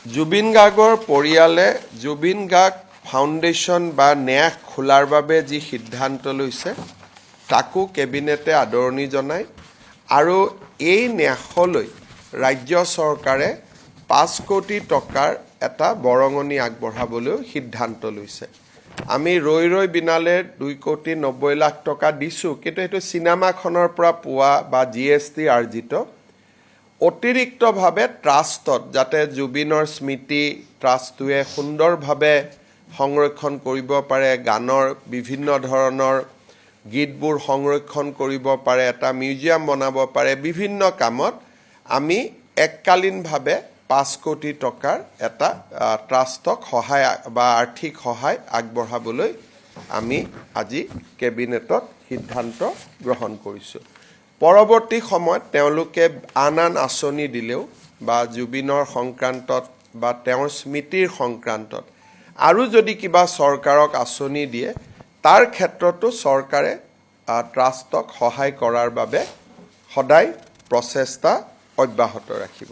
জুবিন গাৰ্গৰ পৰিয়ালে জুবিন গাৰ্গ ফাউণ্ডেশ্যন বা ন্যাস খোলাৰ বাবে যি সিদ্ধান্ত লৈছে তাকো কেবিনেটে আদৰণি জনায় আৰু এই ন্যাসলৈ ৰাজ্য চৰকাৰে 5 কোটি টকাৰ এটা বৰঙণি আগবঢ়াবলৈ সিদ্ধান্ত লৈছে। আমি ৰৈ ৰৈ বিনালে 2 কোটি 90 লাখ টকা দিছোঁ, কিন্তু এইটো চিনেমাখনৰ পৰা পোৱা বা GST আৰ্জিত অতিৰিক্তভাৱে ট্ৰাষ্টত যাতে জুবিনৰ স্মৃতি ট্ৰাষ্টটোৱে সুন্দৰভাৱে সংৰক্ষণ কৰিব পাৰে, গানৰ বিভিন্ন ধৰণৰ গীতবোৰ সংৰক্ষণ কৰিব পাৰে, এটা মিউজিয়াম বনাব পাৰে, বিভিন্ন কামত আমি এককালীনভাৱে 5 কোটি টকাৰ এটা ট্ৰাষ্টক সহায় বা আৰ্থিক সহায় আগবঢ়াবলৈ আমি আজি কেবিনেটত সিদ্ধান্ত গ্ৰহণ কৰিছোঁ। পৰৱৰ্তী সময়ত তেওঁলোকে আন আঁচনি দিলেও বা জুবিনৰ সংক্ৰান্তত বা তেওঁৰ স্মৃতিৰ সংক্ৰান্তত আৰু যদি কিবা চৰকাৰক আঁচনি দিয়ে তাৰ ক্ষেত্ৰতো চৰকাৰে ট্ৰাষ্টক সহায় কৰাৰ বাবে সদায় প্ৰচেষ্টা অব্যাহত ৰাখিব।